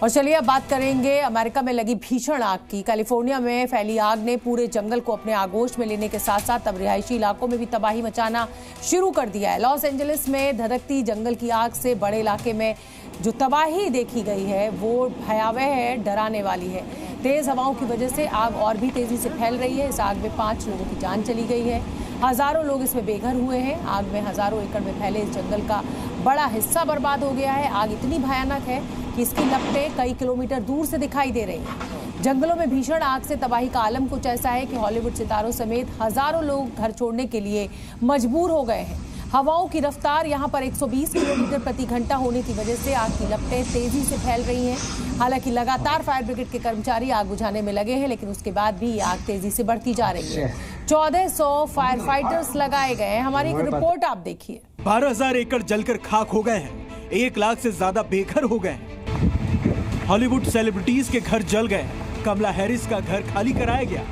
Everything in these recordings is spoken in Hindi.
और चलिए अब बात करेंगे अमेरिका में लगी भीषण आग की। कैलिफोर्निया में फैली आग ने पूरे जंगल को अपने आगोश में लेने के साथ साथ अब रिहायशी इलाकों में भी तबाही मचाना शुरू कर दिया है। लॉस एंजलिस में धधकती जंगल की आग से बड़े इलाके में जो तबाही देखी गई है वो भयावह है, डराने वाली है। तेज हवाओं की वजह से आग और भी तेजी से फैल रही है। इस आग में 5 लोगों की जान चली गई है। हजारों लोग इसमें बेघर हुए हैं। आग में हजारों एकड़ में फैले इस जंगल का बड़ा हिस्सा बर्बाद हो गया है। आग इतनी भयानक है कि इसकी लपटें कई किलोमीटर दूर से दिखाई दे रही हैं। जंगलों में भीषण आग से तबाही का आलम कुछ ऐसा है कि हॉलीवुड सितारों समेत हजारों लोग घर छोड़ने के लिए मजबूर हो गए हैं। हवाओं की रफ्तार यहां पर 120 किलोमीटर प्रति घंटा होने की वजह से आग की लपटें तेजी से फैल रही हैं। हालांकि लगातार फायर ब्रिगेड के कर्मचारी आग बुझाने में लगे हैं, लेकिन उसके बाद भी ये आग तेजी से बढ़ती जा रही है। 1400 फायर फाइटर्स लगाए गए हैं। हमारी एक रिपोर्ट आप देखिए। 12,000 एकड़ जलकर खाक हो गए हैं। 1 लाख से ज्यादा बेघर हो गए हैं। हॉलीवुड सेलिब्रिटीज के घर जल गए। कमला हैरिस का घर खाली कराया गया।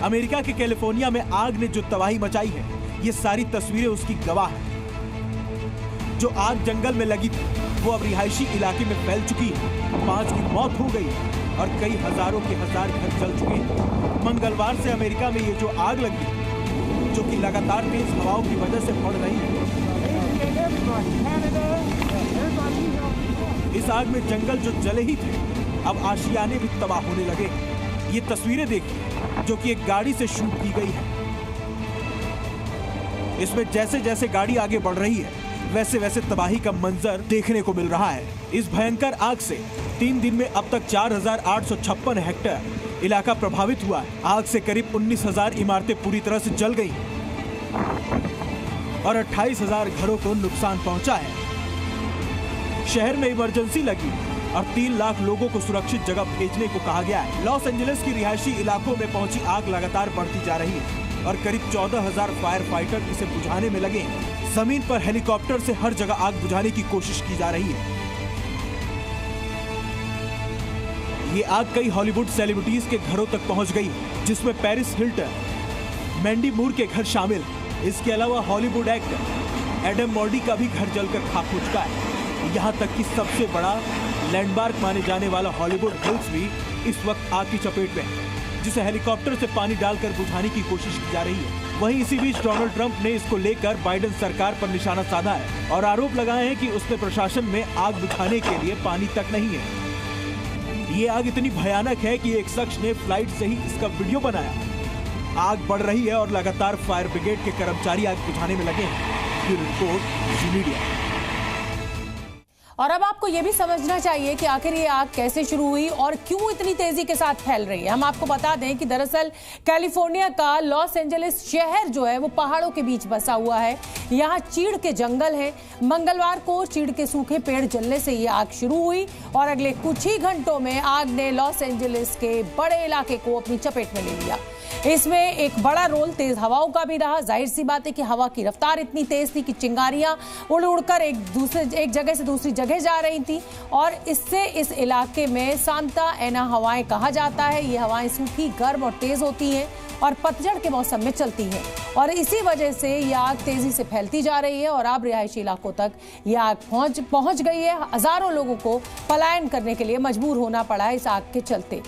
अमेरिका के कैलिफोर्निया में आग ने जो तबाही मचाई है, ये सारी तस्वीरें उसकी गवाह हैं। जो आग जंगल में लगी थी वो अब रिहायशी इलाके में फैल चुकी है। 5 की मौत हो गई और कई हजारों के हजार घर जल चुके हैं। मंगलवार से अमेरिका में ये जो आग लगी, जो कि लगातार तेज हवाओं की वजह से बढ़ रही है, इस आग में जंगल जो जले ही थे अब आशियाने भी तबाह होने लगे। ये तस्वीरें देखिए जो कि एक गाड़ी से शूट की गई है। इसमें जैसे जैसे गाड़ी आगे बढ़ रही है वैसे वैसे तबाही का मंजर देखने को मिल रहा है। इस भयंकर आग से 3 दिन में अब तक 4,856 हेक्टेयर इलाका प्रभावित हुआ है। आग से करीब 19,000 इमारतें पूरी तरह से जल गई और 28,000 घरों को नुकसान पहुंचा है। शहर में इमरजेंसी लगी और 3 लाख लोगों को सुरक्षित जगह भेजने को कहा गया है। लॉस एंजलिस की रिहायशी इलाकों में पहुंची आग लगातार बढ़ती जा रही है और करीब 14,000 फायर फाइटर इसे बुझाने में लगे हैं। जमीन पर हेलीकॉप्टर से हर जगह आग बुझाने की कोशिश की जा रही है। ये आग कई हॉलीवुड सेलिब्रिटीज के घरों तक पहुंच गई, जिसमें पेरिस हिल्टन, मैंडी मूर के घर शामिल। इसके अलावा हॉलीवुड एक्टर एडम मॉर्डी का भी घर जलकर खाक हो चुका है। यहाँ तक कि सबसे बड़ा लैंडमार्क माने जाने वाला हॉलीवुड हिल्स भी इस वक्त आग की चपेट में है, जिसे हेलीकॉप्टर से पानी डालकर बुझाने की कोशिश की जा रही है। वहीं इसी बीच डोनाल्ड ट्रंप ने इसको लेकर बाइडेन सरकार पर निशाना साधा है और आरोप लगाए हैं कि उसने प्रशासन में आग बुझाने के लिए पानी तक नहीं है। ये आग इतनी भयानक है कि एक शख्स ने फ्लाइट से ही इसका वीडियो बनाया। आग बढ़ रही है और लगातार फायर ब्रिगेड के कर्मचारी आग बुझाने में लगे हैं। ब्यूरो रिपोर्ट, जी मीडिया। और अब आपको यह भी समझना चाहिए कि आखिर ये आग कैसे शुरू हुई और क्यों इतनी तेजी के साथ फैल रही है। हम आपको बता दें कि दरअसल कैलिफोर्निया का लॉस एंजलिस शहर जो है वो पहाड़ों के बीच बसा हुआ है। यहाँ चीड़ के जंगल है। मंगलवार को चीड़ के सूखे पेड़ जलने से ये आग शुरू हुई और अगले कुछ ही घंटों में आग ने लॉस एंजलिस के बड़े इलाके को अपनी चपेट में ले लिया। इसमें एक बड़ा रोल तेज हवाओं का भी रहा। जाहिर सी बात है कि हवा की रफ्तार इतनी तेज थी कि चिंगारियां उड़ उड़कर एक जगह से दूसरी जगह जा रही थी और इससे इस इलाके में सांता एना हवाएं कहा जाता है। ये हवाएं सूखी, गर्म और तेज होती हैं और पतझड़ के मौसम में चलती हैं और इसी वजह से ये आग तेजी से फैलती जा रही है और अब रिहायशी इलाकों तक ये आग पहुंच गई है। हजारों लोगों को पलायन करने के लिए मजबूर होना पड़ा है इस आग के चलते।